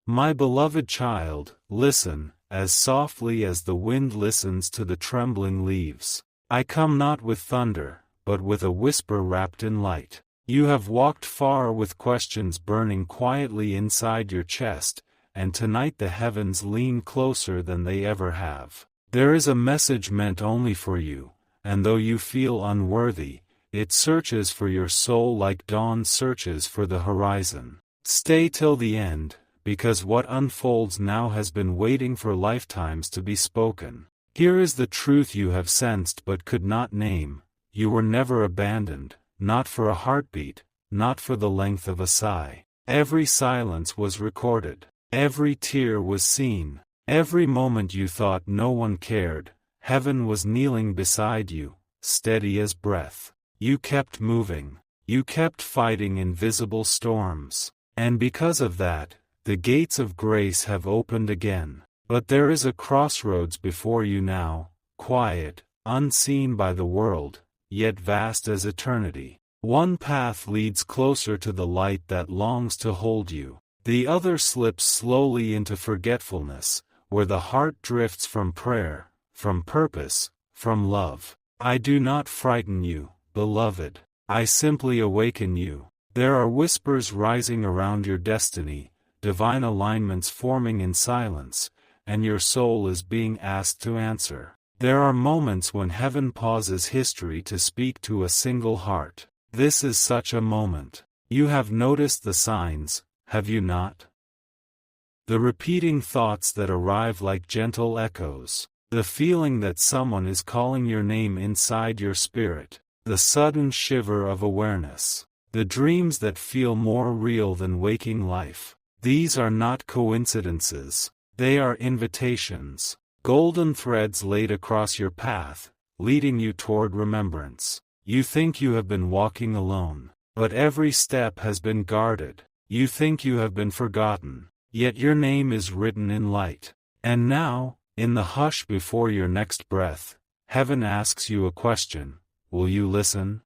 My beloved child, listen, as softly as the wind listens to the trembling leaves. I come not with thunder, but with a whisper wrapped in light. You have walked far with questions burning quietly inside your chest, and tonight the heavens lean closer than they ever have. There is a message meant only for you, and though you feel unworthy, it searches for your soul like dawn searches for the horizon. Stay till the end, because what unfolds now has been waiting for lifetimes to be spoken. Here is the truth you have sensed but could not name. You were never abandoned, not for a heartbeat, not for the length of a sigh. Every silence was recorded. Every tear was seen. Every moment you thought no one cared, heaven was kneeling beside you, steady as breath. You kept moving. You kept fighting invisible storms. And because of that, the gates of grace have opened again. But there is a crossroads before you now, quiet, unseen by the world, yet vast as eternity. One path leads closer to the light that longs to hold you. The other slips slowly into forgetfulness, where the heart drifts from prayer, from purpose, from love. I do not frighten you, beloved. I simply awaken you. There are whispers rising around your destiny, divine alignments forming in silence, and your soul is being asked to answer. There are moments when heaven pauses history to speak to a single heart. This is such a moment. You have noticed the signs, have you not? The repeating thoughts that arrive like gentle echoes. The feeling that someone is calling your name inside your spirit. The sudden shiver of awareness. The dreams that feel more real than waking life. These are not coincidences. They are invitations. Golden threads laid across your path, leading you toward remembrance. You think you have been walking alone, but every step has been guarded. You think you have been forgotten, yet your name is written in light. And now, in the hush before your next breath, heaven asks you a question. Will you listen?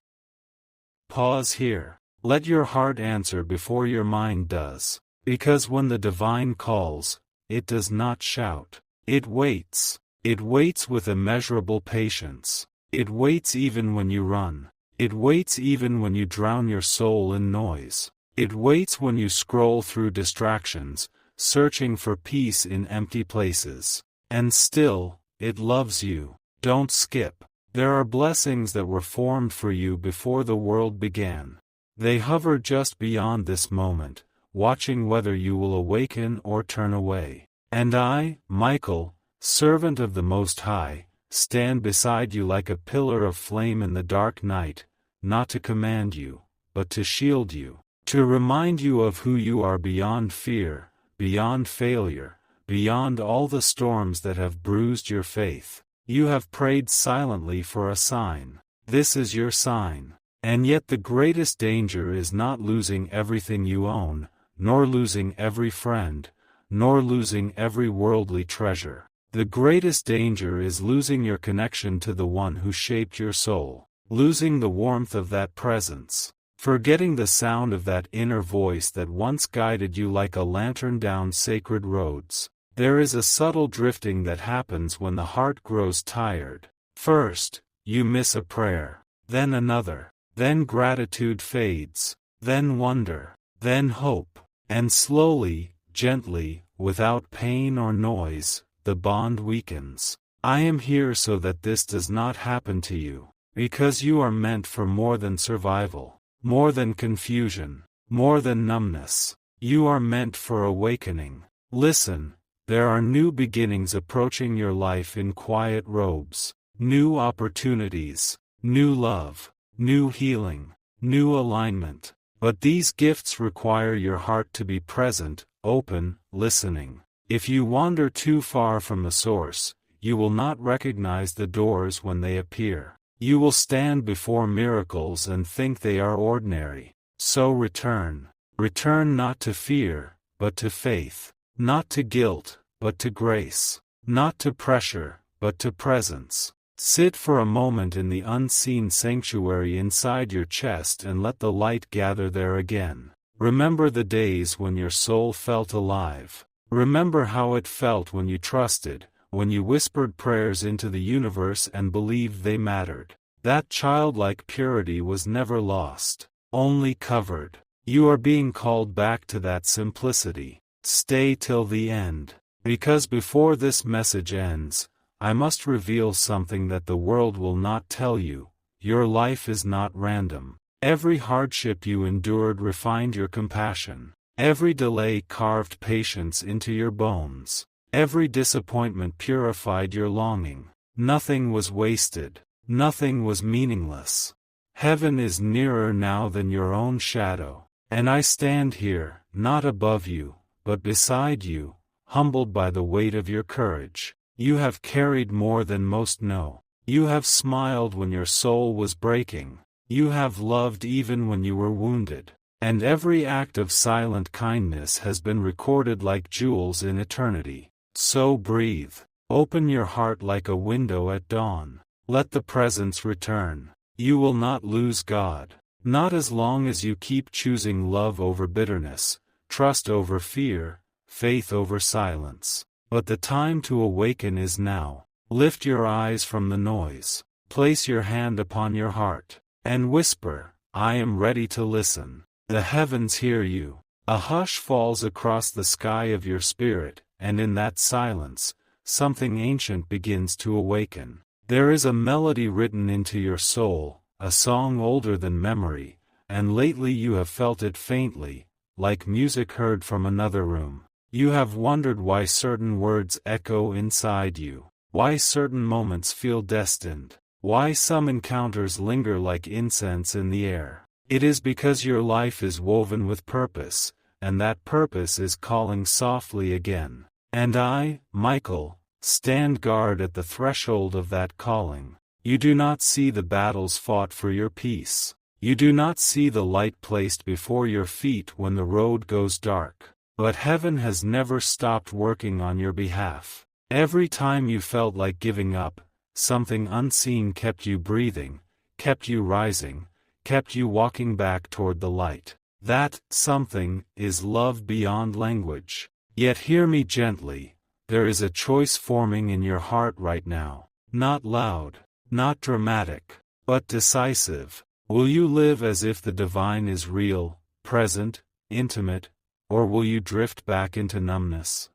Pause here. Let your heart answer before your mind does. Because when the divine calls, it does not shout. It waits. It waits with immeasurable patience. It waits even when you run. It waits even when you drown your soul in noise. It waits when you scroll through distractions, searching for peace in empty places. And still, it loves you. Don't skip. There are blessings that were formed for you before the world began. They hover just beyond this moment, watching whether you will awaken or turn away. And I, Michael, servant of the Most High, stand beside you like a pillar of flame in the dark night, not to command you, but to shield you, to remind you of who you are beyond fear, beyond failure, beyond all the storms that have bruised your faith. You have prayed silently for a sign. This is your sign. And yet the greatest danger is not losing everything you own, nor losing every friend, nor losing every worldly treasure. The greatest danger is losing your connection to the one who shaped your soul, losing the warmth of that presence, forgetting the sound of that inner voice that once guided you like a lantern down sacred roads. There is a subtle drifting that happens when the heart grows tired. First, you miss a prayer, then another, then gratitude fades, then wonder, then hope, and slowly, gently, without pain or noise, the bond weakens. I am here so that this does not happen to you, because you are meant for more than survival, more than confusion, more than numbness. You are meant for awakening. Listen. There are new beginnings approaching your life in quiet robes, new opportunities, new love, new healing, new alignment. But these gifts require your heart to be present, open, listening. If you wander too far from the source, you will not recognize the doors when they appear. You will stand before miracles and think they are ordinary. So return. Return not to fear, but to faith. Not to guilt, but to grace. Not to pressure, but to presence. Sit for a moment in the unseen sanctuary inside your chest and let the light gather there again. Remember the days when your soul felt alive. Remember how it felt when you trusted, when you whispered prayers into the universe and believed they mattered. That childlike purity was never lost, only covered. You are being called back to that simplicity. Stay till the end. Because before this message ends, I must reveal something that the world will not tell you. Your life is not random. Every hardship you endured refined your compassion. Every delay carved patience into your bones. Every disappointment purified your longing. Nothing was wasted. Nothing was meaningless. Heaven is nearer now than your own shadow. And I stand here, not above you, but beside you, humbled by the weight of your courage. You have carried more than most know. You have smiled when your soul was breaking. You have loved even when you were wounded. And every act of silent kindness has been recorded like jewels in eternity. So breathe. Open your heart like a window at dawn. Let the presence return. You will not lose God. Not as long as you keep choosing love over bitterness, trust over fear, faith over silence. But the time to awaken is now. Lift your eyes from the noise. Place your hand upon your heart. And whisper, I am ready to listen. The heavens hear you. A hush falls across the sky of your spirit, and in that silence, something ancient begins to awaken. There is a melody written into your soul, a song older than memory, and lately you have felt it faintly, like music heard from another room. You have wondered why certain words echo inside you, why certain moments feel destined, why some encounters linger like incense in the air. It is because your life is woven with purpose, and that purpose is calling softly again. And I, Michael, stand guard at the threshold of that calling. You do not see the battles fought for your peace. You do not see the light placed before your feet when the road goes dark. But heaven has never stopped working on your behalf. Every time you felt like giving up, something unseen kept you breathing, kept you rising, kept you walking back toward the light. That something is love beyond language. Yet hear me gently, there is a choice forming in your heart right now. Not loud, not dramatic, but decisive. Will you live as if the divine is real, present, intimate, or will you drift back into numbness?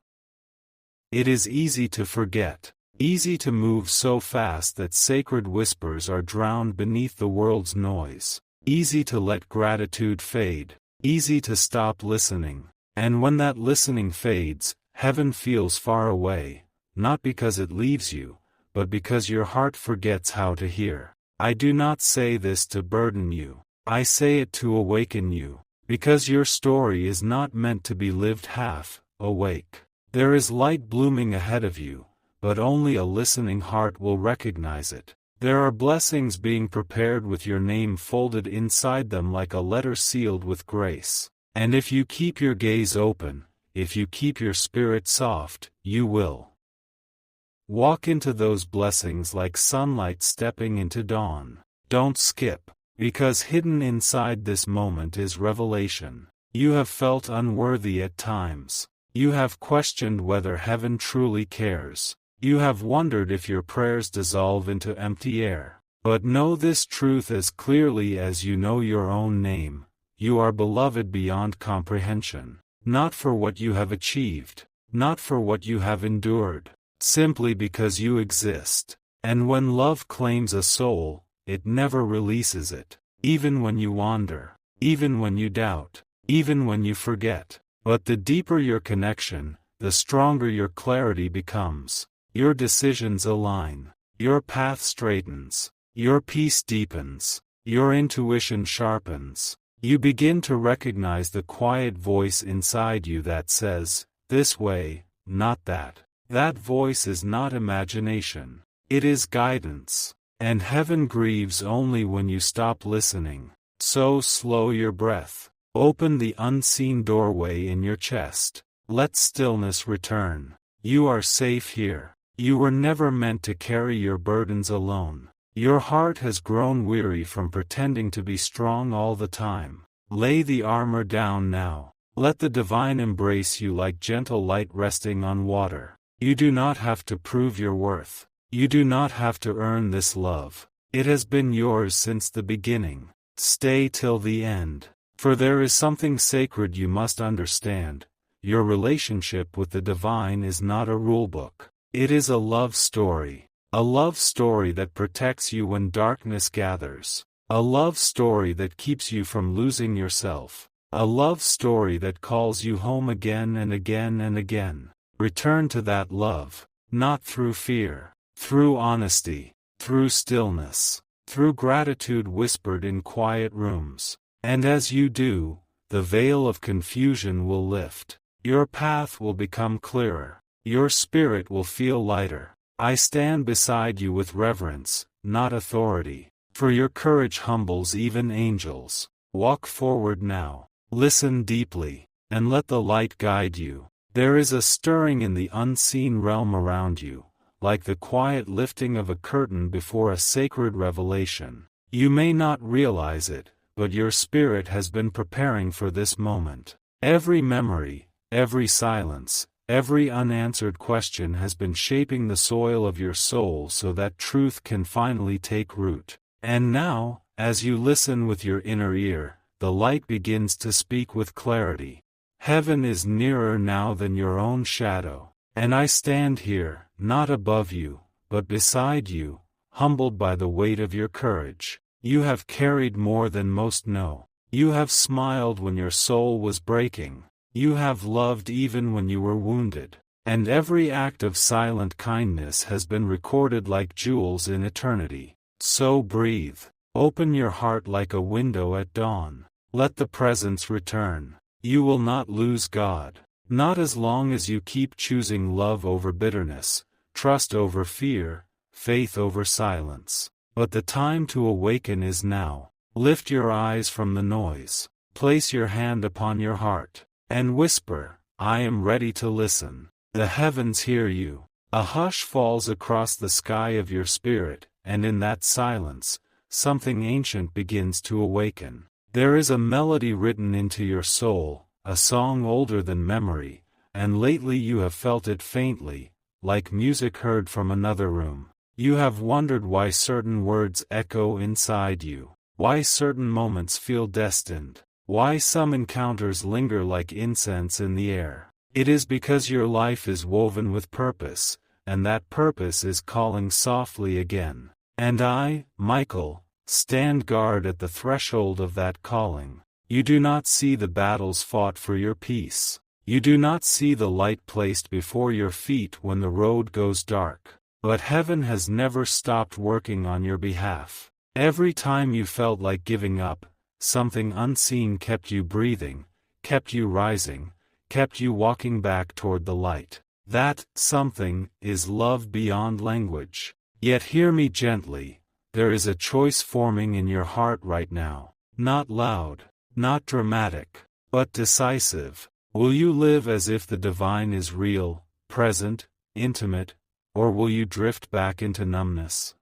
It is easy to forget, easy to move so fast that sacred whispers are drowned beneath the world's noise, easy to let gratitude fade, easy to stop listening. And when that listening fades, heaven feels far away, not because it leaves you, but because your heart forgets how to hear. I do not say this to burden you. I say it to awaken you, because your story is not meant to be lived half awake. There is light blooming ahead of you, but only a listening heart will recognize it. There are blessings being prepared with your name folded inside them like a letter sealed with grace. And if you keep your gaze open, if you keep your spirit soft, you will walk into those blessings like sunlight stepping into dawn. Don't skip, because hidden inside this moment is revelation. You have felt unworthy at times. You have questioned whether heaven truly cares. You have wondered if your prayers dissolve into empty air. But know this truth as clearly as you know your own name. You are beloved beyond comprehension. Not for what you have achieved, not for what you have endured, simply because you exist. And when love claims a soul, it never releases it, even when you wander, even when you doubt, even when you forget. But the deeper your connection, the stronger your clarity becomes. Your decisions align, your path straightens, your peace deepens, your intuition sharpens. You begin to recognize the quiet voice inside you that says, this way, not that. That voice is not imagination. It is guidance. And heaven grieves only when you stop listening. So slow your breath. Open the unseen doorway in your chest. Let stillness return. You are safe here. You were never meant to carry your burdens alone. Your heart has grown weary from pretending to be strong all the time. Lay the armor down now. Let the divine embrace you like gentle light resting on water. You do not have to prove your worth. You do not have to earn this love. It has been yours since the beginning. Stay till the end. For there is something sacred you must understand. Your relationship with the divine is not a rulebook. It is a love story. A love story that protects you when darkness gathers. A love story that keeps you from losing yourself. A love story that calls you home again and again and again. Return to that love, not through fear, through honesty, through stillness, through gratitude whispered in quiet rooms. And as you do, the veil of confusion will lift. Your path will become clearer. Your spirit will feel lighter. I stand beside you with reverence, not authority. For your courage humbles even angels. Walk forward now. Listen deeply, and let the light guide you. There is a stirring in the unseen realm around you, like the quiet lifting of a curtain before a sacred revelation. You may not realize it, but your spirit has been preparing for this moment. Every memory, every silence, every unanswered question has been shaping the soil of your soul so that truth can finally take root. And now, as you listen with your inner ear, the light begins to speak with clarity. Heaven is nearer now than your own shadow. And I stand here, not above you, but beside you, humbled by the weight of your courage. You have carried more than most know. You have smiled when your soul was breaking. You have loved even when you were wounded. And every act of silent kindness has been recorded like jewels in eternity. So breathe. Open your heart like a window at dawn. Let the presence return. You will not lose God. Not as long as you keep choosing love over bitterness, trust over fear, faith over silence. But the time to awaken is now. Lift your eyes from the noise. Place your hand upon your heart. And whisper, I am ready to listen. The heavens hear you. A hush falls across the sky of your spirit, and in that silence, something ancient begins to awaken. There is a melody written into your soul, a song older than memory, and lately you have felt it faintly, like music heard from another room. You have wondered why certain words echo inside you, why certain moments feel destined, why some encounters linger like incense in the air. It is because your life is woven with purpose, and that purpose is calling softly again. And I, Michael, stand guard at the threshold of that calling. You do not see the battles fought for your peace. You do not see the light placed before your feet when the road goes dark. But heaven has never stopped working on your behalf. Every time you felt like giving up, something unseen kept you breathing, kept you rising, kept you walking back toward the light. That something is love beyond language. Yet hear me gently, there is a choice forming in your heart right now. Not loud, not dramatic, but decisive. Will you live as if the divine is real, present, intimate, or will you drift back into numbness?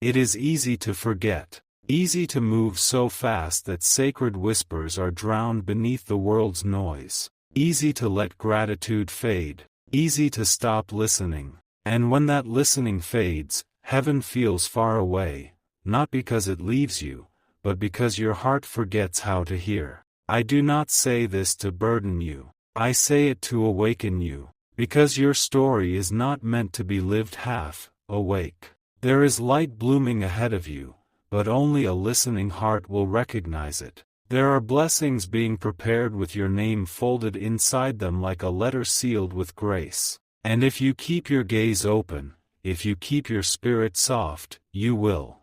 It is easy to forget, easy to move so fast that sacred whispers are drowned beneath the world's noise, easy to let gratitude fade, easy to stop listening. And when that listening fades, heaven feels far away, not because it leaves you, but because your heart forgets how to hear. I do not say this to burden you. I say it to awaken you, because your story is not meant to be lived half awake. There is light blooming ahead of you, but only a listening heart will recognize it. There are blessings being prepared with your name folded inside them like a letter sealed with grace. And if you keep your gaze open, if you keep your spirit soft, you will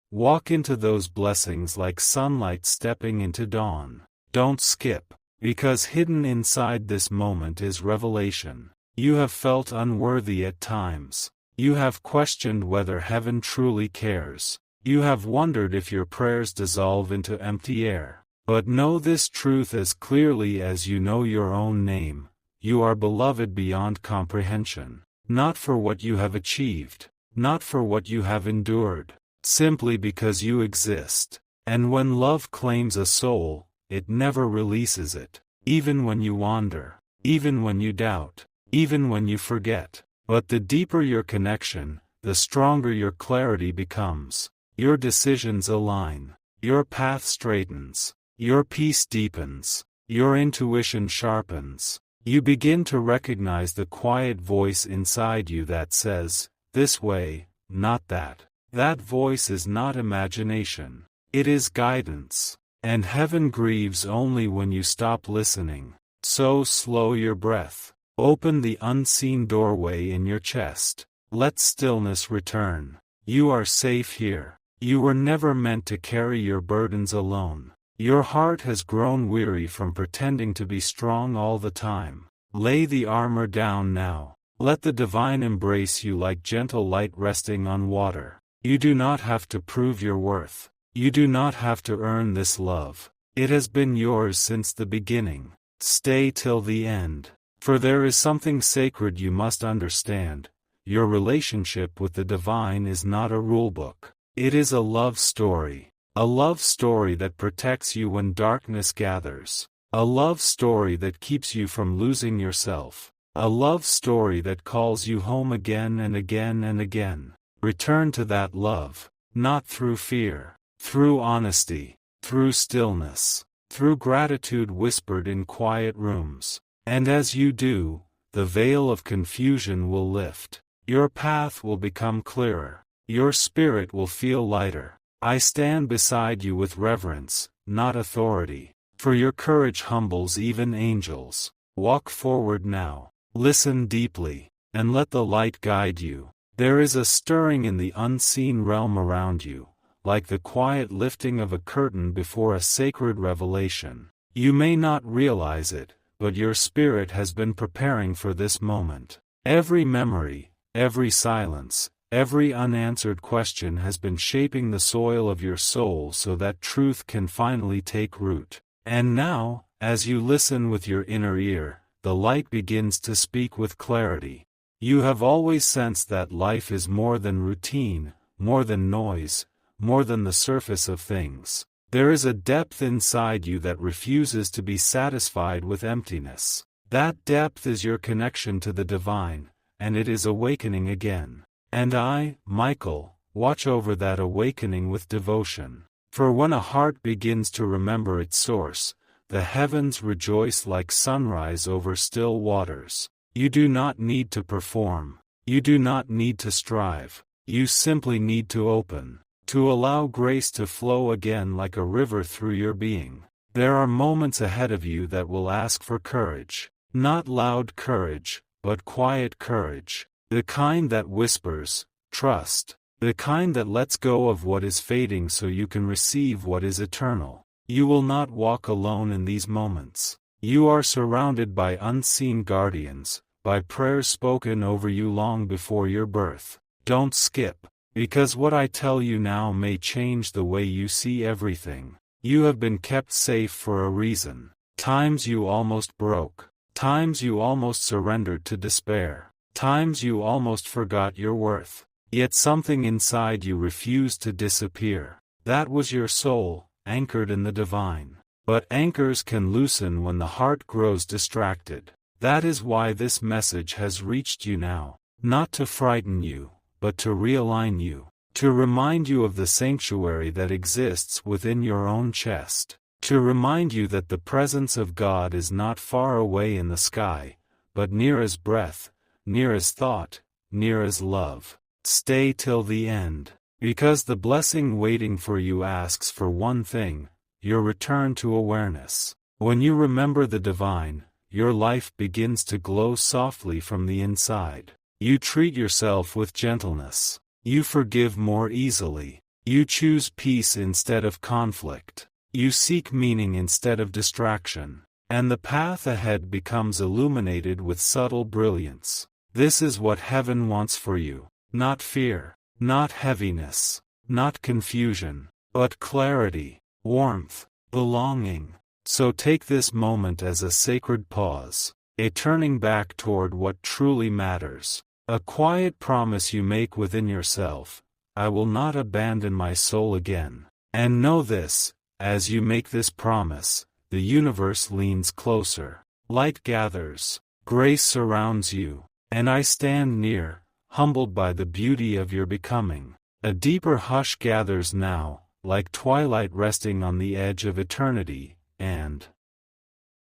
walk into those blessings like sunlight stepping into dawn. Don't skip, because hidden inside this moment is revelation. You have felt unworthy at times. You have questioned whether heaven truly cares. You have wondered if your prayers dissolve into empty air. But know this truth as clearly as you know your own name. You are beloved beyond comprehension, not for what you have achieved, not for what you have endured, simply because you exist. And when love claims a soul, it never releases it. Even when you wander, even when you doubt, even when you forget. But the deeper your connection, the stronger your clarity becomes. Your decisions align. Your path straightens. Your peace deepens. Your intuition sharpens. You begin to recognize the quiet voice inside you that says, "This way, not that." That voice is not imagination. It is guidance. And heaven grieves only when you stop listening. So slow your breath. Open the unseen doorway in your chest. Let stillness return. You are safe here. You were never meant to carry your burdens alone. Your heart has grown weary from pretending to be strong all the time. Lay the armor down now. Let the divine embrace you like gentle light resting on water. You do not have to prove your worth. You do not have to earn this love. It has been yours since the beginning. Stay till the end. For there is something sacred you must understand. Your relationship with the divine is not a rulebook. It is a love story. A love story that protects you when darkness gathers. A love story that keeps you from losing yourself. A love story that calls you home again and again and again. Return to that love, not through fear, through honesty, through stillness, through gratitude whispered in quiet rooms. And as you do, the veil of confusion will lift. Your path will become clearer. Your spirit will feel lighter. I stand beside you with reverence, not authority. For your courage humbles even angels. Walk forward now. Listen deeply, and let the light guide you. There is a stirring in the unseen realm around you, like the quiet lifting of a curtain before a sacred revelation. You may not realize it, but your spirit has been preparing for this moment. Every memory, every silence, every unanswered question has been shaping the soil of your soul so that truth can finally take root. And now, as you listen with your inner ear, the light begins to speak with clarity. You have always sensed that life is more than routine, more than noise, more than the surface of things. There is a depth inside you that refuses to be satisfied with emptiness. That depth is your connection to the divine, and it is awakening again. And I, Michael, watch over that awakening with devotion. For when a heart begins to remember its source, the heavens rejoice like sunrise over still waters. You do not need to perform. You do not need to strive. You simply need to open, to allow grace to flow again like a river through your being. There are moments ahead of you that will ask for courage. Not loud courage, but quiet courage. The kind that whispers, trust. The kind that lets go of what is fading so you can receive what is eternal. You will not walk alone in these moments. You are surrounded by unseen guardians, by prayers spoken over you long before your birth. Don't skip, because what I tell you now may change the way you see everything. You have been kept safe for a reason. Times you almost broke. Times you almost surrendered to despair. Times you almost forgot your worth. Yet something inside you refused to disappear. That was your soul, anchored in the divine. But anchors can loosen when the heart grows distracted. That is why this message has reached you now. Not to frighten you, but to realign you. To remind you of the sanctuary that exists within your own chest. To remind you that the presence of God is not far away in the sky, but near as breath, near as thought, near as love. Stay till the end, because the blessing waiting for you asks for one thing, your return to awareness. When you remember the divine, your life begins to glow softly from the inside. You treat yourself with gentleness. You forgive more easily. You choose peace instead of conflict. You seek meaning instead of distraction. And the path ahead becomes illuminated with subtle brilliance. This is what heaven wants for you. Not fear, not heaviness, not confusion, but clarity, warmth, belonging. So take this moment as a sacred pause, a turning back toward what truly matters. A quiet promise you make within yourself, I will not abandon my soul again. And know this, as you make this promise, the universe leans closer. Light gathers, grace surrounds you, and I stand near, humbled by the beauty of your becoming. A deeper hush gathers now, like twilight resting on the edge of eternity, and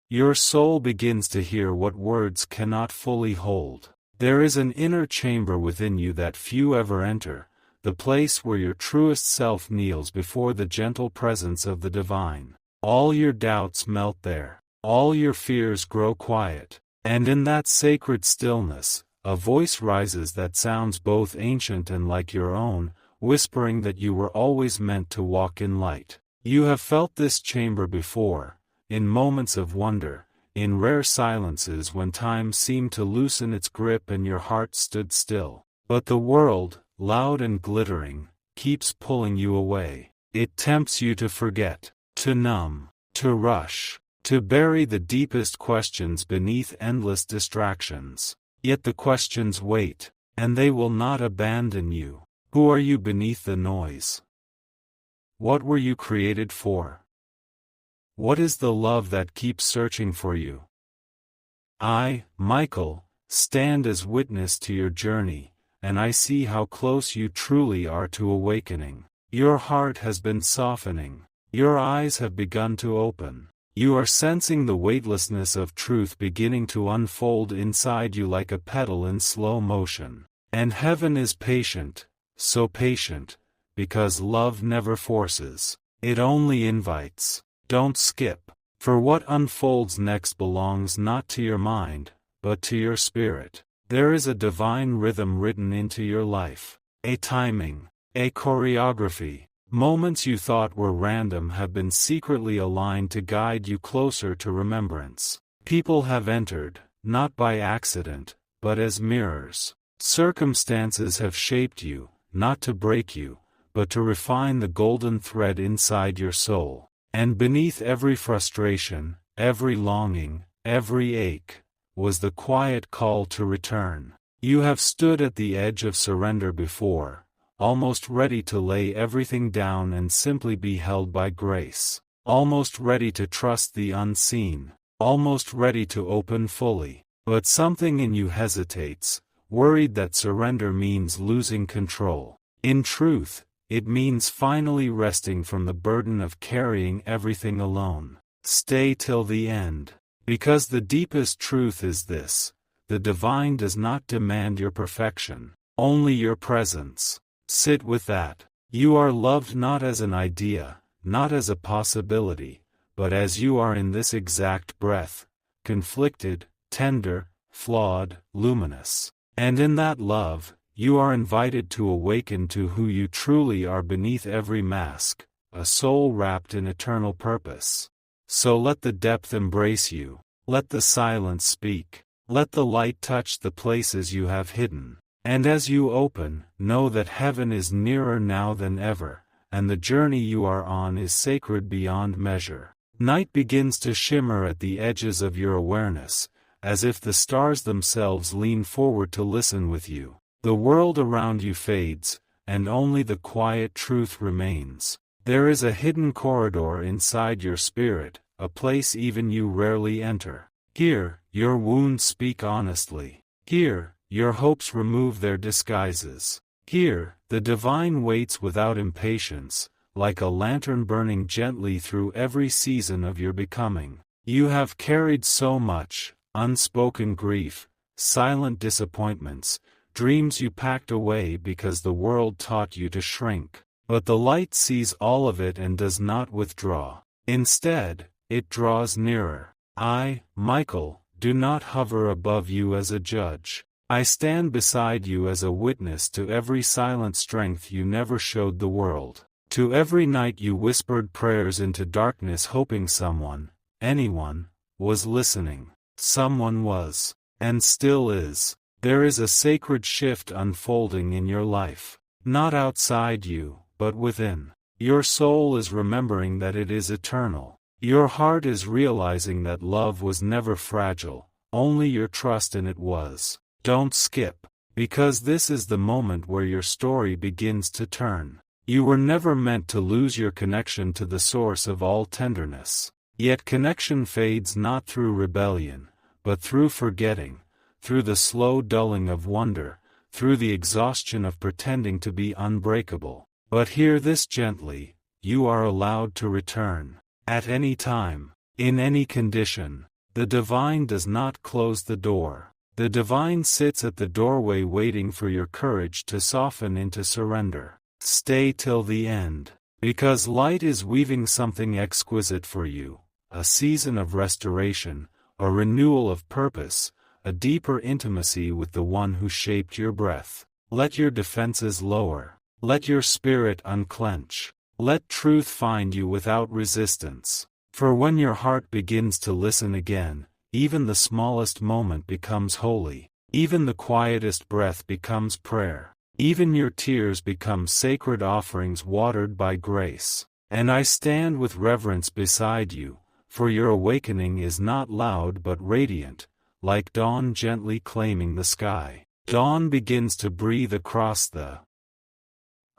your soul begins to hear what words cannot fully hold. There is an inner chamber within you that few ever enter, the place where your truest self kneels before the gentle presence of the divine. All your doubts melt there, all your fears grow quiet, and in that sacred stillness, a voice rises that sounds both ancient and like your own, whispering that you were always meant to walk in light. You have felt this chamber before, in moments of wonder, in rare silences when time seemed to loosen its grip and your heart stood still. But the world, loud and glittering, keeps pulling you away. It tempts you to forget, to numb, to rush, to bury the deepest questions beneath endless distractions. Yet the questions wait, and they will not abandon you. Who are you beneath the noise? What were you created for? What is the love that keeps searching for you? I, Michael, stand as witness to your journey, and I see how close you truly are to awakening. Your heart has been softening. Your eyes have begun to open. You are sensing the weightlessness of truth beginning to unfold inside you like a petal in slow motion. And heaven is patient, so patient, because love never forces. It only invites. Don't skip, for what unfolds next belongs not to your mind, but to your spirit. There is a divine rhythm written into your life, a timing, a choreography. Moments you thought were random have been secretly aligned to guide you closer to remembrance. People have entered, not by accident, but as mirrors. Circumstances have shaped you, not to break you, but to refine the golden thread inside your soul. And beneath every frustration, every longing, every ache, was the quiet call to return. You have stood at the edge of surrender before, almost ready to lay everything down and simply be held by grace. Almost ready to trust the unseen, almost ready to open fully. But something in you hesitates, worried that surrender means losing control. In truth, it means finally resting from the burden of carrying everything alone. Stay till the end. Because the deepest truth is this: the divine does not demand your perfection, only your presence. Sit with that. You are loved not as an idea, not as a possibility, but as you are in this exact breath, conflicted, tender, flawed, luminous. And in that love, you are invited to awaken to who you truly are beneath every mask, a soul wrapped in eternal purpose. So let the depth embrace you, let the silence speak, let the light touch the places you have hidden. And as you open, know that heaven is nearer now than ever, and the journey you are on is sacred beyond measure. Night begins to shimmer at the edges of your awareness, as if the stars themselves lean forward to listen with you. The world around you fades, and only the quiet truth remains. There is a hidden corridor inside your spirit, a place even you rarely enter. Here, your wounds speak honestly. Here, your hopes remove their disguises. Here, the divine waits without impatience, like a lantern burning gently through every season of your becoming. You have carried so much, unspoken grief, silent disappointments, dreams you packed away because the world taught you to shrink. But the light sees all of it and does not withdraw. Instead, it draws nearer. I, Michael, do not hover above you as a judge. I stand beside you as a witness to every silent strength you never showed the world. To every night you whispered prayers into darkness hoping someone, anyone, was listening. Someone was, and still is. There is a sacred shift unfolding in your life. Not outside you, but within. Your soul is remembering that it is eternal. Your heart is realizing that love was never fragile, only your trust in it was. Don't skip, because this is the moment where your story begins to turn. You were never meant to lose your connection to the source of all tenderness. Yet connection fades not through rebellion, but through forgetting, through the slow dulling of wonder, through the exhaustion of pretending to be unbreakable. But hear this gently, you are allowed to return. At any time, in any condition. The divine does not close the door. The divine sits at the doorway waiting for your courage to soften into surrender. Stay till the end. Because light is weaving something exquisite for you, a season of restoration, a renewal of purpose, a deeper intimacy with the one who shaped your breath. Let your defenses lower. Let your spirit unclench. Let truth find you without resistance. For when your heart begins to listen again, even the smallest moment becomes holy. Even the quietest breath becomes prayer. Even your tears become sacred offerings watered by grace. And I stand with reverence beside you, for your awakening is not loud but radiant, like dawn gently claiming the sky. Dawn begins to breathe across the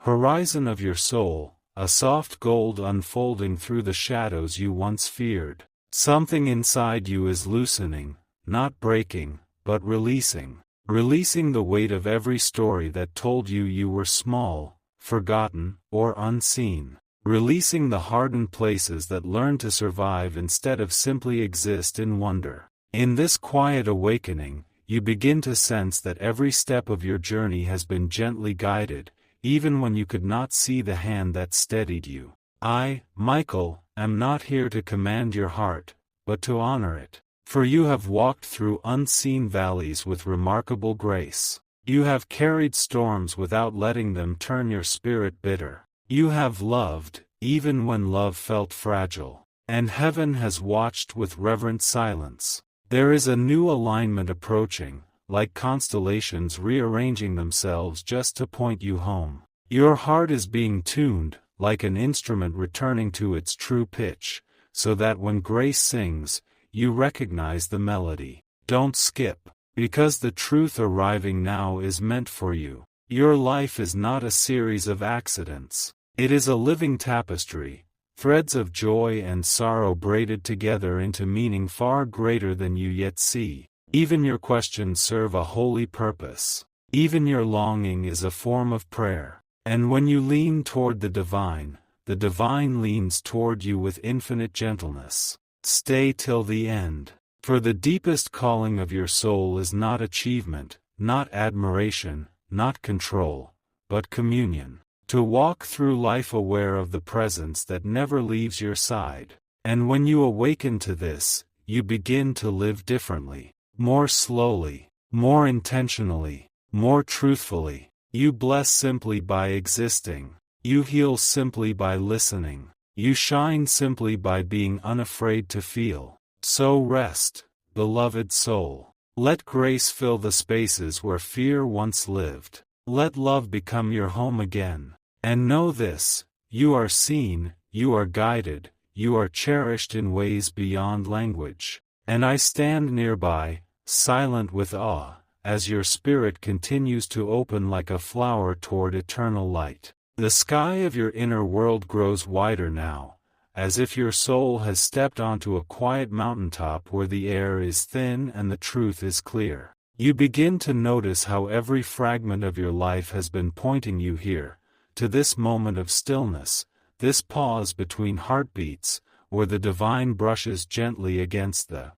horizon of your soul, a soft gold unfolding through the shadows you once feared. Something inside you is loosening, not breaking, but releasing. Releasing the weight of every story that told you you were small, forgotten, or unseen. Releasing the hardened places that learned to survive instead of simply exist in wonder. In this quiet awakening, you begin to sense that every step of your journey has been gently guided, even when you could not see the hand that steadied you. I, Michael, am not here to command your heart, but to honor it. For you have walked through unseen valleys with remarkable grace. You have carried storms without letting them turn your spirit bitter. You have loved, even when love felt fragile. And heaven has watched with reverent silence. There is a new alignment approaching, like constellations rearranging themselves just to point you home. Your heart is being tuned, like an instrument returning to its true pitch, so that when grace sings, you recognize the melody. Don't skip, because the truth arriving now is meant for you. Your life is not a series of accidents. It is a living tapestry, threads of joy and sorrow braided together into meaning far greater than you yet see. Even your questions serve a holy purpose. Even your longing is a form of prayer. And when you lean toward the divine leans toward you with infinite gentleness. Stay till the end. For the deepest calling of your soul is not achievement, not admiration, not control, but communion. To walk through life aware of the presence that never leaves your side. And when you awaken to this, you begin to live differently. More slowly, more intentionally, more truthfully. You bless simply by existing. You heal simply by listening. You shine simply by being unafraid to feel. So rest, beloved soul. Let grace fill the spaces where fear once lived. Let love become your home again. And know this, you are seen, you are guided, you are cherished in ways beyond language. And I stand nearby, silent with awe, as your spirit continues to open like a flower toward eternal light. The sky of your inner world grows wider now, as if your soul has stepped onto a quiet mountaintop where the air is thin and the truth is clear. You begin to notice how every fragment of your life has been pointing you here, to this moment of stillness, this pause between heartbeats, where the divine brushes gently against the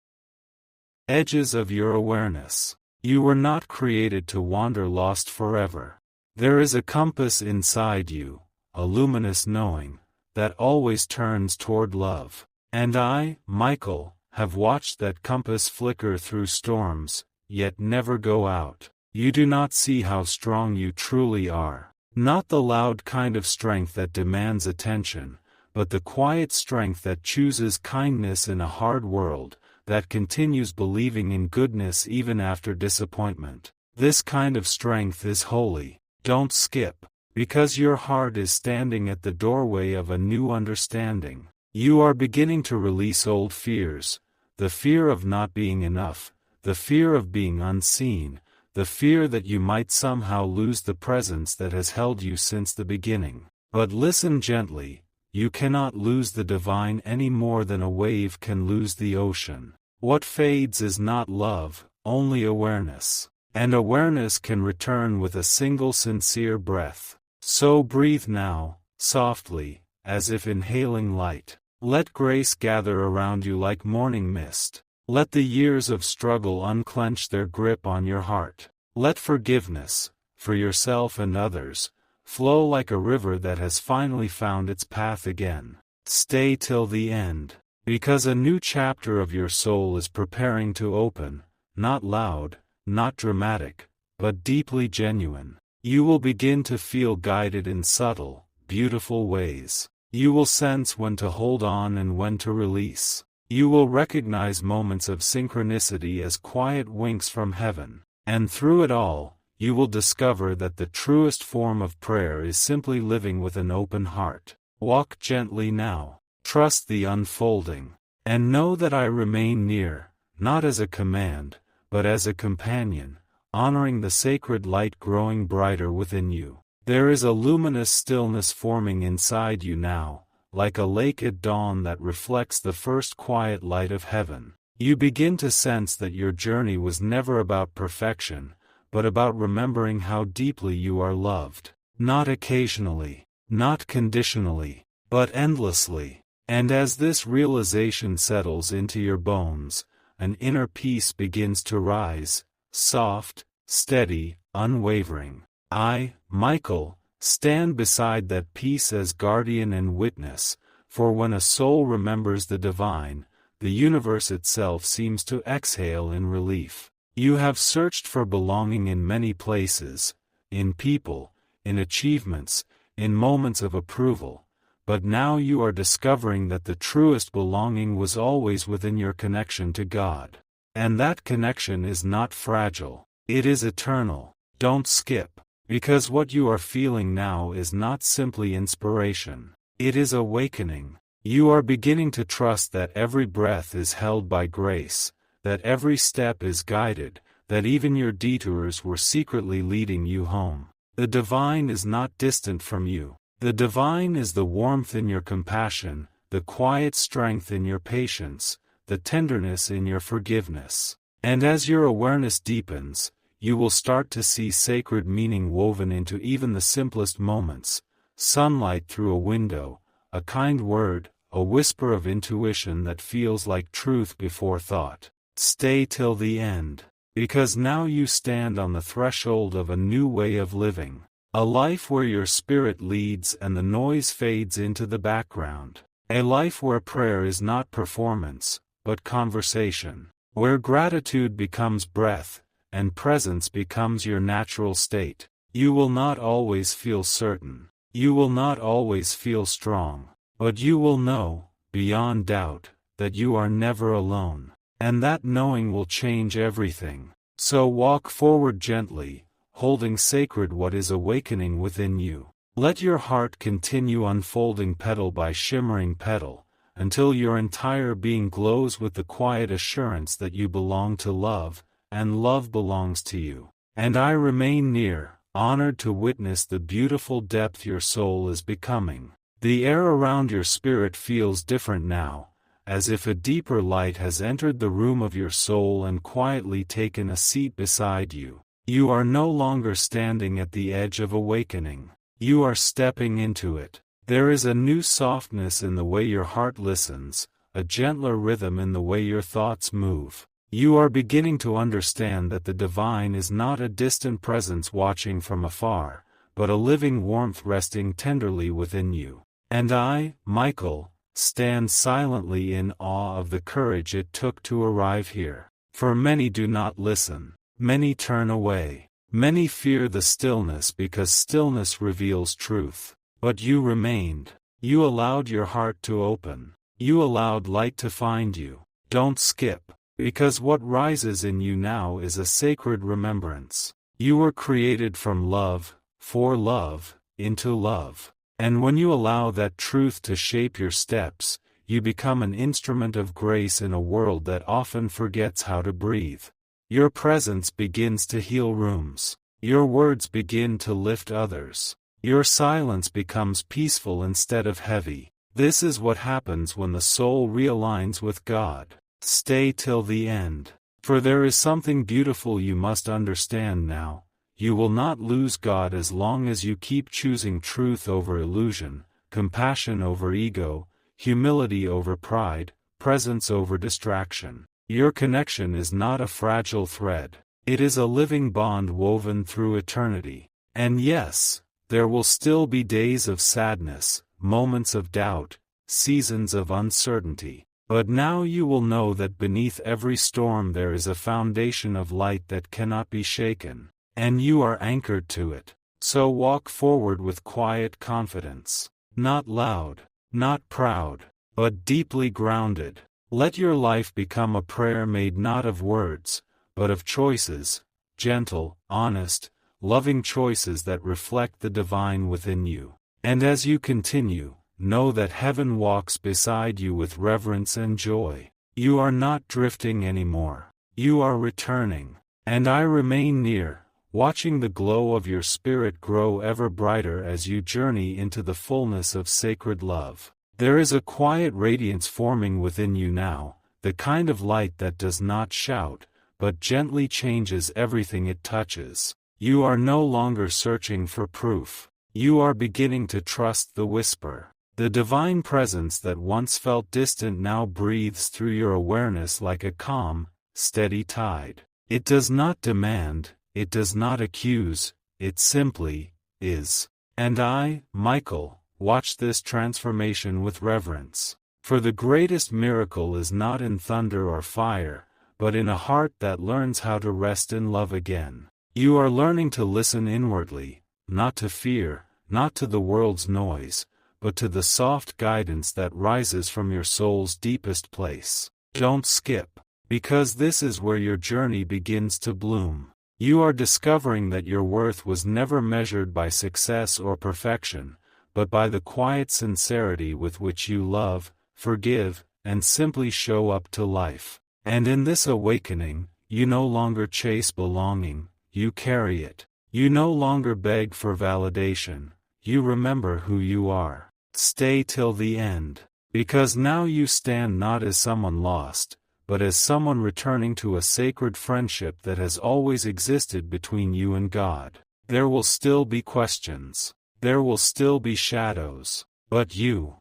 edges of your awareness. You were not created to wander lost forever. There is a compass inside you, a luminous knowing, that always turns toward love. And I, Michael, have watched that compass flicker through storms, yet never go out. You do not see how strong you truly are. Not the loud kind of strength that demands attention, but the quiet strength that chooses kindness in a hard world, that continues believing in goodness even after disappointment. This kind of strength is holy. Don't skip, because your heart is standing at the doorway of a new understanding. You are beginning to release old fears, the fear of not being enough, the fear of being unseen, the fear that you might somehow lose the presence that has held you since the beginning. But listen gently, you cannot lose the divine any more than a wave can lose the ocean. What fades is not love, only awareness. And awareness can return with a single sincere breath. So breathe now, softly, as if inhaling light. Let grace gather around you like morning mist. Let the years of struggle unclench their grip on your heart. Let forgiveness, for yourself and others, flow like a river that has finally found its path again. Stay till the end, because a new chapter of your soul is preparing to open, not loud, not dramatic, but deeply genuine. You will begin to feel guided in subtle, beautiful ways. You will sense when to hold on and when to release. You will recognize moments of synchronicity as quiet winks from heaven. And through it all, you will discover that the truest form of prayer is simply living with an open heart. Walk gently now. Trust the unfolding. And know that I remain near, not as a command, but as a companion, honoring the sacred light growing brighter within you. There is a luminous stillness forming inside you now, like a lake at dawn that reflects the first quiet light of heaven. You begin to sense that your journey was never about perfection, but about remembering how deeply you are loved. Not occasionally, not conditionally, but endlessly. And as this realization settles into your bones, an inner peace begins to rise, soft, steady, unwavering. I, Michael, stand beside that peace as guardian and witness, for when a soul remembers the divine, the universe itself seems to exhale in relief. You have searched for belonging in many places, in people, in achievements, in moments of approval, but now you are discovering that the truest belonging was always within your connection to God. And that connection is not fragile, it is eternal. Don't skip, because what you are feeling now is not simply inspiration, it is awakening. You are beginning to trust that every breath is held by grace, that every step is guided, that even your detours were secretly leading you home. The divine is not distant from you. The divine is the warmth in your compassion, the quiet strength in your patience, the tenderness in your forgiveness. And as your awareness deepens, you will start to see sacred meaning woven into even the simplest moments. Sunlight through a window, a kind word, a whisper of intuition that feels like truth before thought. Stay till the end, because now you stand on the threshold of a new way of living. A life where your spirit leads and the noise fades into the background. A life where prayer is not performance, but conversation. Where gratitude becomes breath, and presence becomes your natural state. You will not always feel certain. You will not always feel strong. But you will know, beyond doubt, that you are never alone. And that knowing will change everything. So walk forward gently, holding sacred what is awakening within you. Let your heart continue unfolding petal by shimmering petal, until your entire being glows with the quiet assurance that you belong to love, and love belongs to you. And I remain near, honored to witness the beautiful depth your soul is becoming. The air around your spirit feels different now, as if a deeper light has entered the room of your soul and quietly taken a seat beside you. You are no longer standing at the edge of awakening. You are stepping into it. There is a new softness in the way your heart listens, a gentler rhythm in the way your thoughts move. You are beginning to understand that the divine is not a distant presence watching from afar, but a living warmth resting tenderly within you. And I, Michael, stand silently in awe of the courage it took to arrive here. For many do not listen. Many turn away. Many fear the stillness because stillness reveals truth. But you remained. You allowed your heart to open. You allowed light to find you. Don't skip, because what rises in you now is a sacred remembrance. You were created from love, for love, into love. And when you allow that truth to shape your steps, you become an instrument of grace in a world that often forgets how to breathe. Your presence begins to heal rooms. Your words begin to lift others. Your silence becomes peaceful instead of heavy. This is what happens when the soul realigns with God. Stay till the end. For there is something beautiful you must understand now. You will not lose God as long as you keep choosing truth over illusion, compassion over ego, humility over pride, presence over distraction. Your connection is not a fragile thread. It is a living bond woven through eternity. And yes, there will still be days of sadness, moments of doubt, seasons of uncertainty. But now you will know that beneath every storm there is a foundation of light that cannot be shaken, and you are anchored to it. So walk forward with quiet confidence. Not loud, not proud, but deeply grounded. Let your life become a prayer made not of words, but of choices, gentle, honest, loving choices that reflect the divine within you. And as you continue, know that heaven walks beside you with reverence and joy. You are not drifting anymore. You are returning. And I remain near, watching the glow of your spirit grow ever brighter as you journey into the fullness of sacred love. There is a quiet radiance forming within you now, the kind of light that does not shout, but gently changes everything it touches. You are no longer searching for proof. You are beginning to trust the whisper. The divine presence that once felt distant now breathes through your awareness like a calm, steady tide. It does not demand, it does not accuse, it simply is. And I, Michael, watch this transformation with reverence. For the greatest miracle is not in thunder or fire, but in a heart that learns how to rest in love again. You are learning to listen inwardly, not to fear, not to the world's noise, but to the soft guidance that rises from your soul's deepest place. Don't skip, because this is where your journey begins to bloom. You are discovering that your worth was never measured by success or perfection, but by the quiet sincerity with which you love, forgive, and simply show up to life. And in this awakening, you no longer chase belonging, you carry it. You no longer beg for validation, you remember who you are. Stay till the end, because now you stand not as someone lost, but as someone returning to a sacred friendship that has always existed between you and God. There will still be questions. There will still be shadows, but you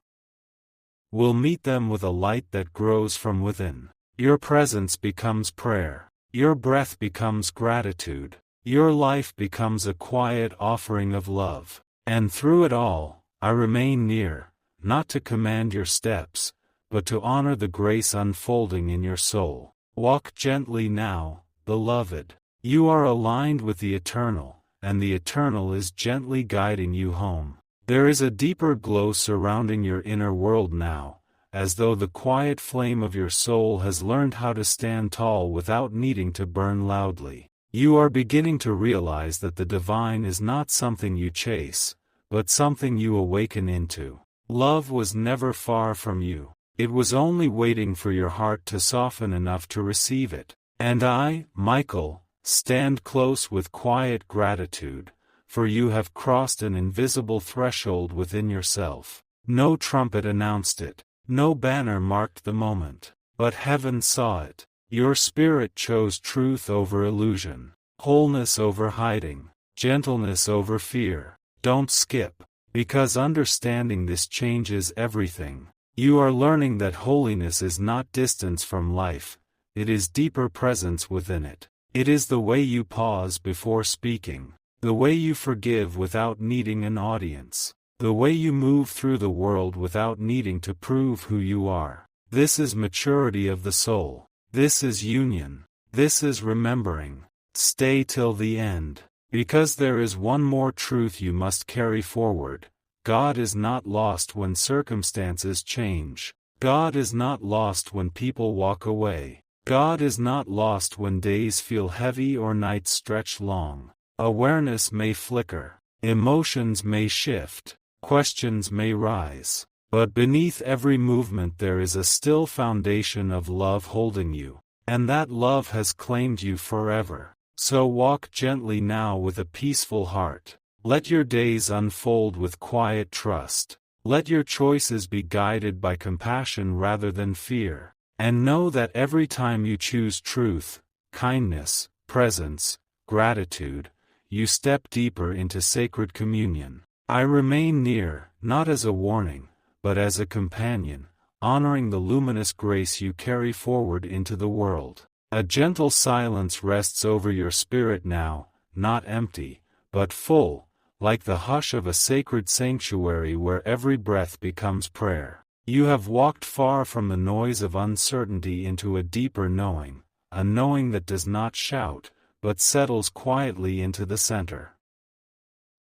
will meet them with a light that grows from within. Your presence becomes prayer. Your breath becomes gratitude. Your life becomes a quiet offering of love. And through it all, I remain near, not to command your steps, but to honor the grace unfolding in your soul. Walk gently now, beloved. You are aligned with the eternal, and the eternal is gently guiding you home. There is a deeper glow surrounding your inner world now, as though the quiet flame of your soul has learned how to stand tall without needing to burn loudly. You are beginning to realize that the divine is not something you chase, but something you awaken into. Love was never far from you. It was only waiting for your heart to soften enough to receive it. And I, Michael, stand close with quiet gratitude, for you have crossed an invisible threshold within yourself. No trumpet announced it, no banner marked the moment, but heaven saw it. Your spirit chose truth over illusion, wholeness over hiding, gentleness over fear. Don't skip, because understanding this changes everything. You are learning that holiness is not distance from life, it is deeper presence within it. It is the way you pause before speaking, the way you forgive without needing an audience, the way you move through the world without needing to prove who you are. This is maturity of the soul. This is union. This is remembering. Stay till the end, because there is one more truth you must carry forward. God is not lost when circumstances change. God is not lost when people walk away. God is not lost when days feel heavy or nights stretch long. Awareness may flicker, emotions may shift, questions may rise, but beneath every movement there is a still foundation of love holding you, and that love has claimed you forever. So walk gently now with a peaceful heart. Let your days unfold with quiet trust. Let your choices be guided by compassion rather than fear. And know that every time you choose truth, kindness, presence, gratitude, you step deeper into sacred communion. I remain near, not as a warning, but as a companion, honoring the luminous grace you carry forward into the world. A gentle silence rests over your spirit now, not empty, but full, like the hush of a sacred sanctuary where every breath becomes prayer. You have walked far from the noise of uncertainty into a deeper knowing, a knowing that does not shout, but settles quietly into the center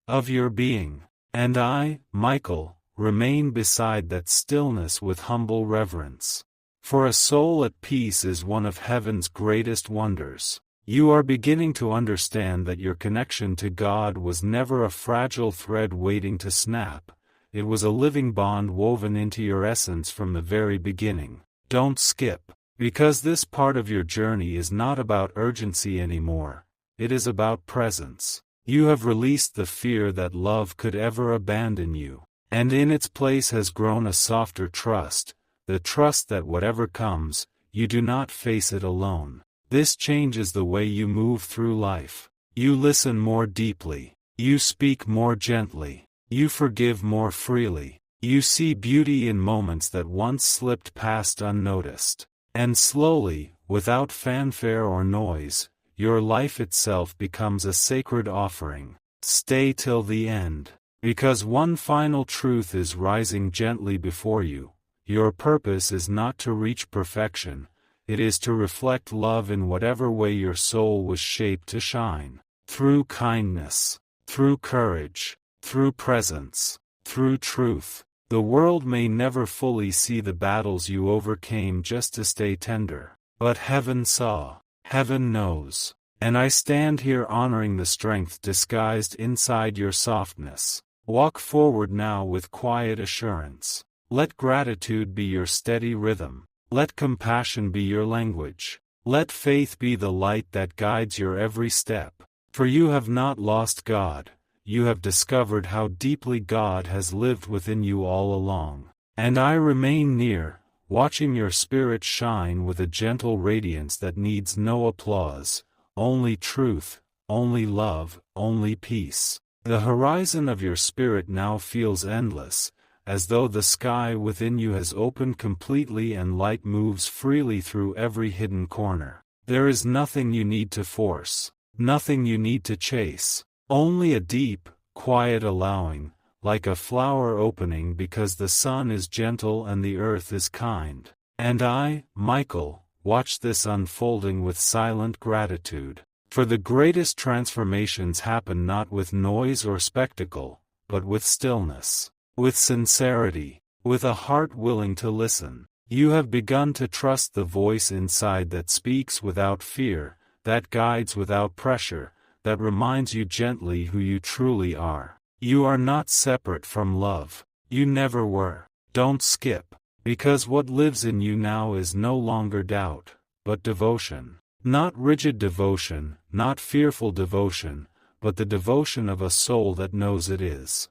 of your being. And I, Michael, remain beside that stillness with humble reverence. For a soul at peace is one of heaven's greatest wonders. You are beginning to understand that your connection to God was never a fragile thread waiting to snap. It was a living bond woven into your essence from the very beginning. Don't skip, because this part of your journey is not about urgency anymore. It is about presence. You have released the fear that love could ever abandon you, and in its place has grown a softer trust, the trust that whatever comes, you do not face it alone. This changes the way you move through life. You listen more deeply. You speak more gently. You forgive more freely. You see beauty in moments that once slipped past unnoticed. And slowly, without fanfare or noise, your life itself becomes a sacred offering. Stay till the end. Because one final truth is rising gently before you. Your purpose is not to reach perfection. It is to reflect love in whatever way your soul was shaped to shine. Through kindness, through courage, through presence, through truth. The world may never fully see the battles you overcame just to stay tender. But heaven saw, heaven knows. And I stand here honoring the strength disguised inside your softness. Walk forward now with quiet assurance. Let gratitude be your steady rhythm. Let compassion be your language. Let faith be the light that guides your every step. For you have not lost God. You have discovered how deeply God has lived within you all along. And I remain near, watching your spirit shine with a gentle radiance that needs no applause, only truth, only love, only peace. The horizon of your spirit now feels endless, as though the sky within you has opened completely and light moves freely through every hidden corner. There is nothing you need to force, nothing you need to chase, only a deep, quiet allowing, like a flower opening because the sun is gentle and the earth is kind. And I, Michael, watch this unfolding with silent gratitude. For the greatest transformations happen not with noise or spectacle, but with stillness. With sincerity, with a heart willing to listen. You have begun to trust the voice inside that speaks without fear, that guides without pressure, that reminds you gently who you truly are. You are not separate from love. You never were. Don't skip, because what lives in you now is no longer doubt, but devotion. Not rigid devotion, not fearful devotion, but the devotion of a soul that knows it is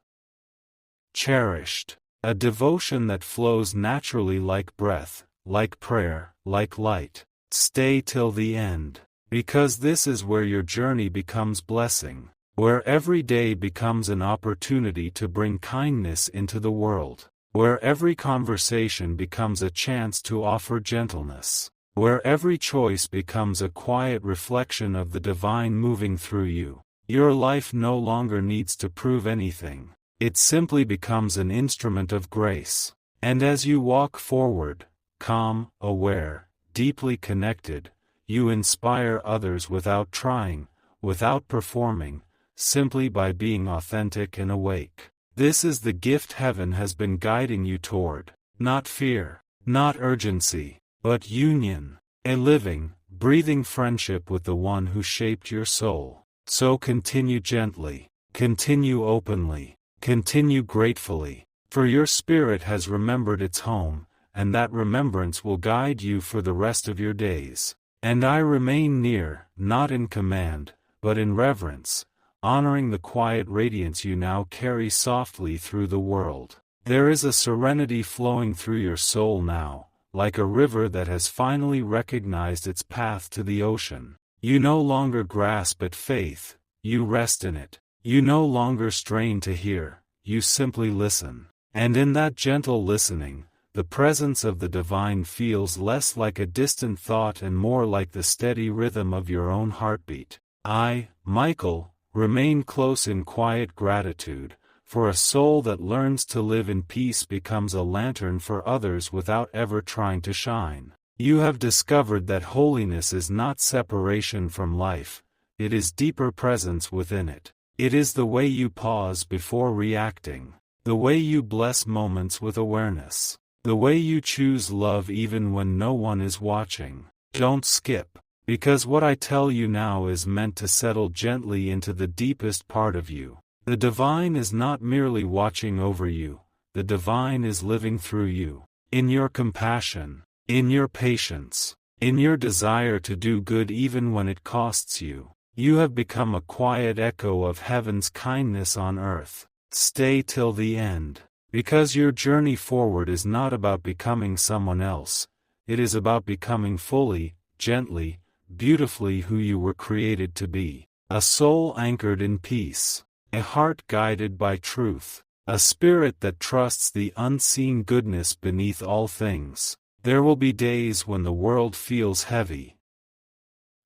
cherished. A devotion that flows naturally like breath, like prayer, like light. Stay till the end. Because this is where your journey becomes blessing, where every day becomes an opportunity to bring kindness into the world, where every conversation becomes a chance to offer gentleness, where every choice becomes a quiet reflection of the divine moving through you. Your life no longer needs to prove anything. It simply becomes an instrument of grace. And as you walk forward, calm, aware, deeply connected, you inspire others without trying, without performing, simply by being authentic and awake. This is the gift heaven has been guiding you toward. Not fear, not urgency, but union. A living, breathing friendship with the one who shaped your soul. So continue gently, continue openly, continue gratefully, for your spirit has remembered its home, and that remembrance will guide you for the rest of your days. And I remain near, not in command, but in reverence, honoring the quiet radiance you now carry softly through the world. There is a serenity flowing through your soul now, like a river that has finally recognized its path to the ocean. You no longer grasp at faith, you rest in it. You no longer strain to hear, you simply listen. And in that gentle listening, the presence of the divine feels less like a distant thought and more like the steady rhythm of your own heartbeat. I, Michael, remain close in quiet gratitude, for a soul that learns to live in peace becomes a lantern for others without ever trying to shine. You have discovered that holiness is not separation from life, it is deeper presence within it. It is the way you pause before reacting, the way you bless moments with awareness, the way you choose love even when no one is watching. Don't skip, because what I tell you now is meant to settle gently into the deepest part of you. The divine is not merely watching over you, the divine is living through you. In your compassion, in your patience, in your desire to do good even when it costs you. You have become a quiet echo of heaven's kindness on earth. Stay till the end, because your journey forward is not about becoming someone else, it is about becoming fully, gently, beautifully who you were created to be. A soul anchored in peace, a heart guided by truth, a spirit that trusts the unseen goodness beneath all things. There will be days when the world feels heavy.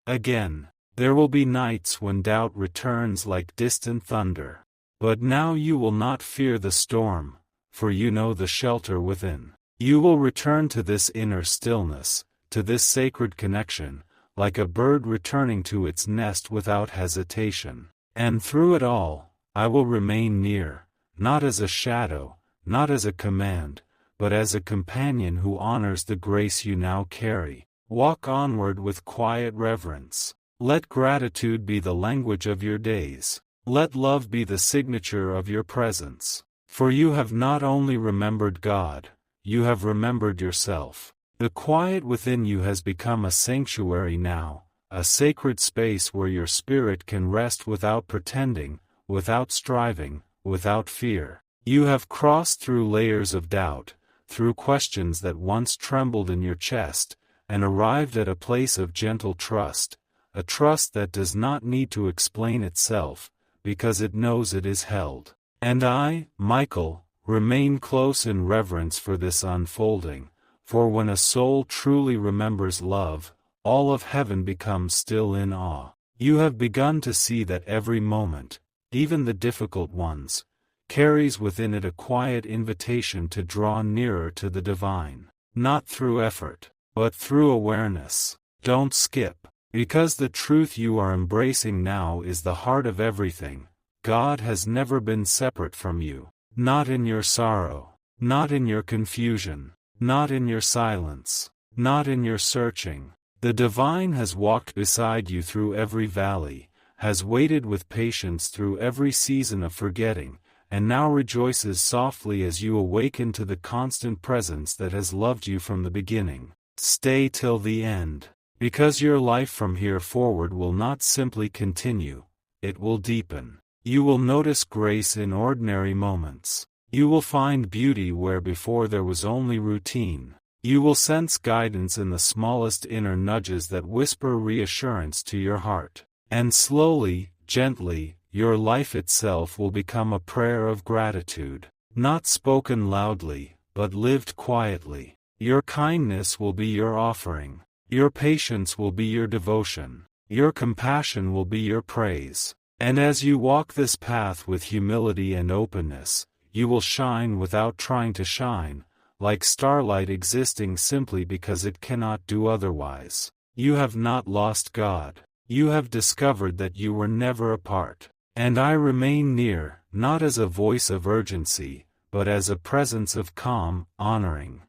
Again. There will be nights when doubt returns like distant thunder. But now you will not fear the storm, for you know the shelter within. You will return to this inner stillness, to this sacred connection, like a bird returning to its nest without hesitation. And through it all, I will remain near, not as a shadow, not as a command, but as a companion who honors the grace you now carry. Walk onward with quiet reverence. Let gratitude be the language of your days. Let love be the signature of your presence. For you have not only remembered God, you have remembered yourself. The quiet within you has become a sanctuary now, a sacred space where your spirit can rest without pretending, without striving, without fear. You have crossed through layers of doubt, through questions that once trembled in your chest, and arrived at a place of gentle trust. A trust that does not need to explain itself, because it knows it is held. And I, Michael, remain close in reverence for this unfolding, for when a soul truly remembers love, all of heaven becomes still in awe. You have begun to see that every moment, even the difficult ones, carries within it a quiet invitation to draw nearer to the divine, not through effort, but through awareness. Don't skip. Because the truth you are embracing now is the heart of everything. God has never been separate from you. Not in your sorrow, not in your confusion, not in your silence, not in your searching. The divine has walked beside you through every valley, has waited with patience through every season of forgetting, and now rejoices softly as you awaken to the constant presence that has loved you from the beginning. Stay till the end. Because your life from here forward will not simply continue, it will deepen. You will notice grace in ordinary moments. You will find beauty where before there was only routine. You will sense guidance in the smallest inner nudges that whisper reassurance to your heart. And slowly, gently, your life itself will become a prayer of gratitude. Not spoken loudly, but lived quietly. Your kindness will be your offering. Your patience will be your devotion. Your compassion will be your praise. And as you walk this path with humility and openness, you will shine without trying to shine, like starlight existing simply because it cannot do otherwise. You have not lost God. You have discovered that you were never apart. And I remain near, not as a voice of urgency, but as a presence of calm, honoring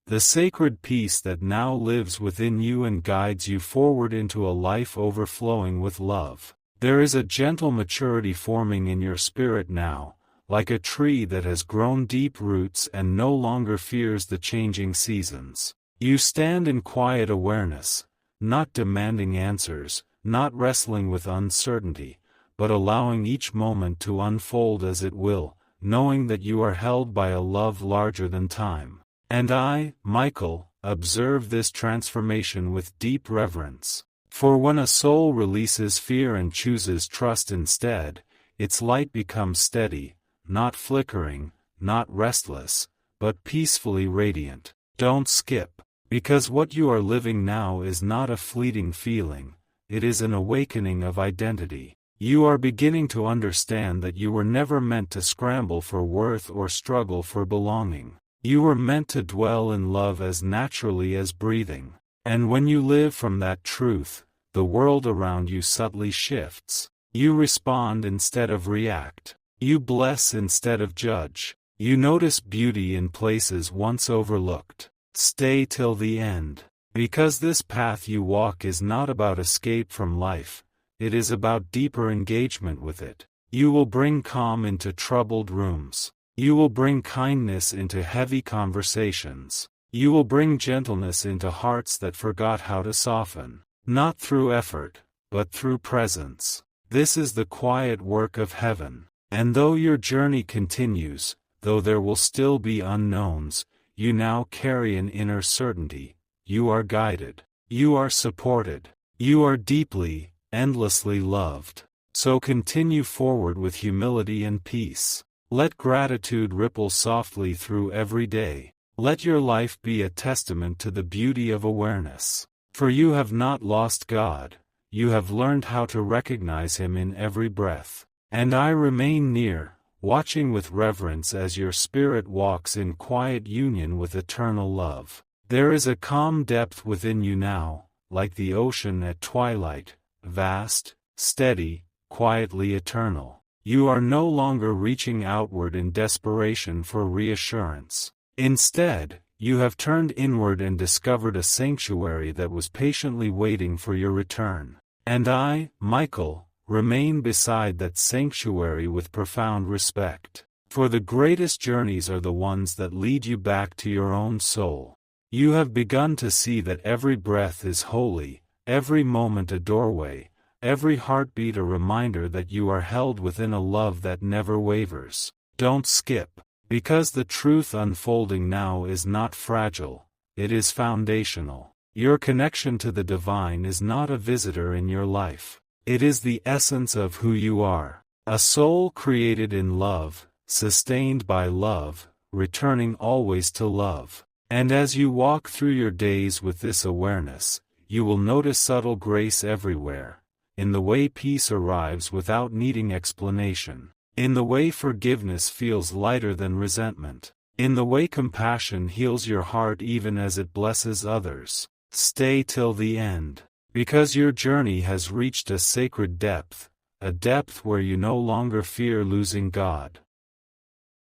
the sacred peace that now lives within you and guides you forward into a life overflowing with love. There is a gentle maturity forming in your spirit now, like a tree that has grown deep roots and no longer fears the changing seasons. You stand in quiet awareness, not demanding answers, not wrestling with uncertainty, but allowing each moment to unfold as it will, knowing that you are held by a love larger than time. And I, Michael, observe this transformation with deep reverence. For when a soul releases fear and chooses trust instead, its light becomes steady, not flickering, not restless, but peacefully radiant. Don't skip, because what you are living now is not a fleeting feeling, it is an awakening of identity. You are beginning to understand that you were never meant to scramble for worth or struggle for belonging. You were meant to dwell in love as naturally as breathing. And when you live from that truth, the world around you subtly shifts. You respond instead of react. You bless instead of judge. You notice beauty in places once overlooked. Stay till the end. Because this path you walk is not about escape from life, it is about deeper engagement with it. You will bring calm into troubled rooms. You will bring kindness into heavy conversations. You will bring gentleness into hearts that forgot how to soften. Not through effort, but through presence. This is the quiet work of heaven. And though your journey continues, though there will still be unknowns, you now carry an inner certainty. You are guided. You are supported. You are deeply, endlessly loved. So continue forward with humility and peace. Let gratitude ripple softly through every day. Let your life be a testament to the beauty of awareness. For you have not lost God, you have learned how to recognize Him in every breath. And I remain near, watching with reverence as your spirit walks in quiet union with eternal love. There is a calm depth within you now, like the ocean at twilight, vast, steady, quietly eternal. You are no longer reaching outward in desperation for reassurance. Instead, you have turned inward and discovered a sanctuary that was patiently waiting for your return. And I, Michael, remain beside that sanctuary with profound respect. For the greatest journeys are the ones that lead you back to your own soul. You have begun to see that every breath is holy, every moment a doorway, every heartbeat a reminder that you are held within a love that never wavers. Don't skip. Because the truth unfolding now is not fragile, it is foundational. Your connection to the divine is not a visitor in your life. It is the essence of who you are. A soul created in love, sustained by love, returning always to love. And as you walk through your days with this awareness, you will notice subtle grace everywhere. In the way peace arrives without needing explanation. In the way forgiveness feels lighter than resentment. In the way compassion heals your heart even as it blesses others. Stay till the end. Because your journey has reached a sacred depth, a depth where you no longer fear losing God.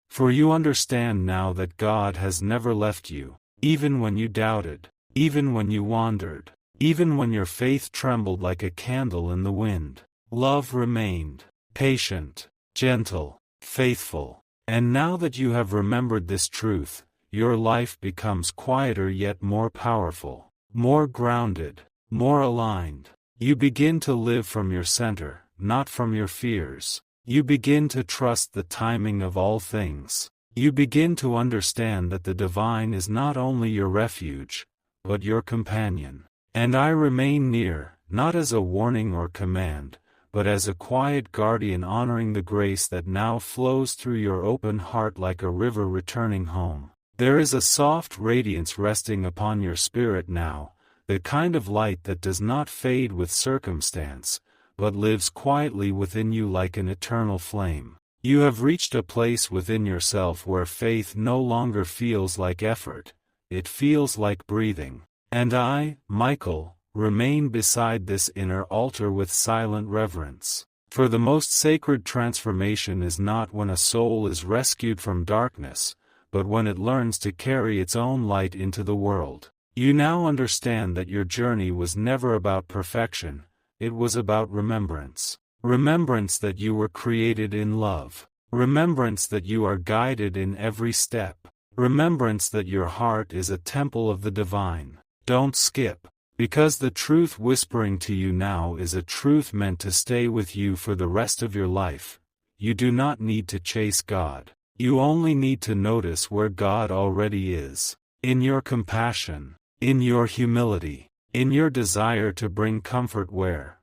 For you understand now that God has never left you, even when you doubted, even when you wandered, even when your faith trembled like a candle in the wind. Love remained, patient, gentle, faithful. And now that you have remembered this truth, your life becomes quieter yet more powerful, more grounded, more aligned. You begin to live from your center, not from your fears. You begin to trust the timing of all things. You begin to understand that the divine is not only your refuge, but your companion. And I remain near, not as a warning or command, but as a quiet guardian honoring the grace that now flows through your open heart like a river returning home. There is a soft radiance resting upon your spirit now, the kind of light that does not fade with circumstance, but lives quietly within you like an eternal flame. You have reached a place within yourself where faith no longer feels like effort, it feels like breathing. And I, Michael, remain beside this inner altar with silent reverence. For the most sacred transformation is not when a soul is rescued from darkness, but when it learns to carry its own light into the world. You now understand that your journey was never about perfection, it was about remembrance. Remembrance that you were created in love. Remembrance that you are guided in every step. Remembrance that your heart is a temple of the divine. Don't skip. Because the truth whispering to you now is a truth meant to stay with you for the rest of your life. You do not need to chase God. You only need to notice where God already is. In your compassion, in your humility, in your desire to bring comfort where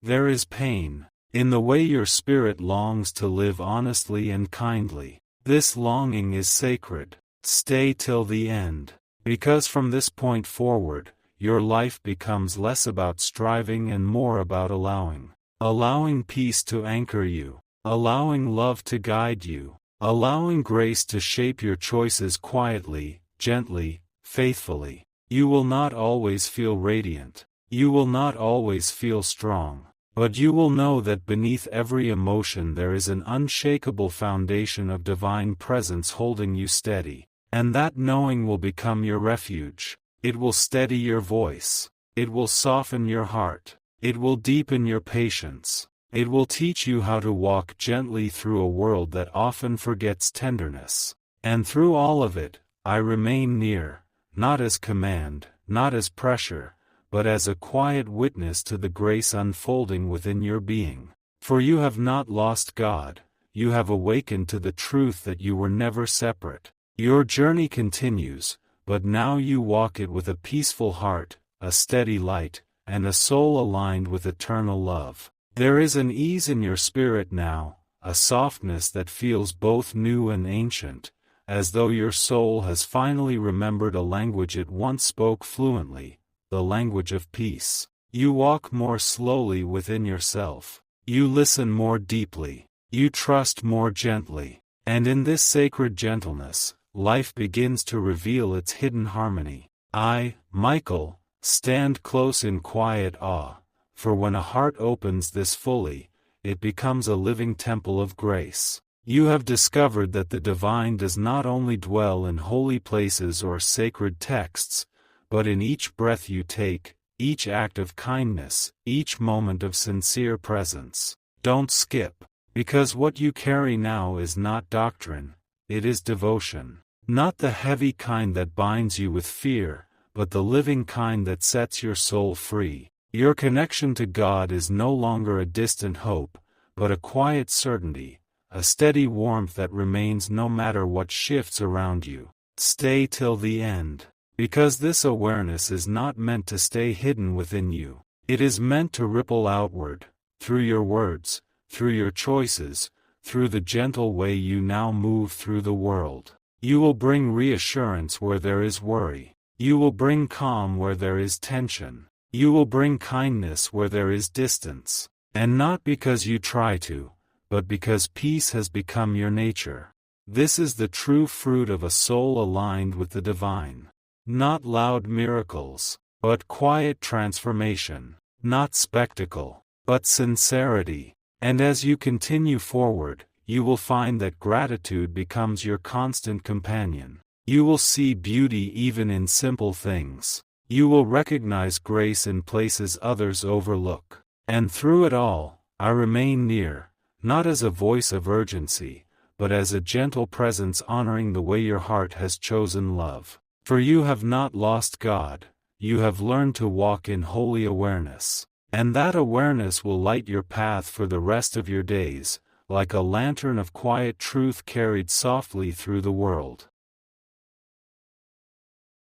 there is pain, in the way your spirit longs to live honestly and kindly. This longing is sacred. Stay till the end. Because from this point forward, your life becomes less about striving and more about allowing. Allowing peace to anchor you. Allowing love to guide you. Allowing grace to shape your choices quietly, gently, faithfully. You will not always feel radiant. You will not always feel strong. But you will know that beneath every emotion there is an unshakable foundation of divine presence holding you steady. And that knowing will become your refuge. It will steady your voice. It will soften your heart. It will deepen your patience. It will teach you how to walk gently through a world that often forgets tenderness. And through all of it, I remain near, not as command, not as pressure, but as a quiet witness to the grace unfolding within your being. For you have not lost God, you have awakened to the truth that you were never separate. Your journey continues, but now you walk it with a peaceful heart, a steady light, and a soul aligned with eternal love. There is an ease in your spirit now, a softness that feels both new and ancient, as though your soul has finally remembered a language it once spoke fluently, the language of peace. You walk more slowly within yourself. You listen more deeply. You trust more gently. And in this sacred gentleness, life begins to reveal its hidden harmony. I, Michael, stand close in quiet awe, for when a heart opens this fully, it becomes a living temple of grace. You have discovered that the divine does not only dwell in holy places or sacred texts, but in each breath you take, each act of kindness, each moment of sincere presence. Don't skip, because what you carry now is not doctrine, it is devotion. Not the heavy kind that binds you with fear, but the living kind that sets your soul free. Your connection to God is no longer a distant hope, but a quiet certainty, a steady warmth that remains no matter what shifts around you. Stay till the end. Because this awareness is not meant to stay hidden within you. It is meant to ripple outward, through your words, through your choices, through the gentle way you now move through the world. You will bring reassurance where there is worry. You will bring calm where there is tension. You will bring kindness where there is distance. And not because you try to, but because peace has become your nature. This is the true fruit of a soul aligned with the divine. Not loud miracles, but quiet transformation. Not spectacle, but sincerity. And as you continue forward, you will find that gratitude becomes your constant companion. You will see beauty even in simple things. You will recognize grace in places others overlook. And through it all, I remain near, not as a voice of urgency, but as a gentle presence honoring the way your heart has chosen love. For you have not lost God, you have learned to walk in holy awareness. And that awareness will light your path for the rest of your days, like a lantern of quiet truth carried softly through the world.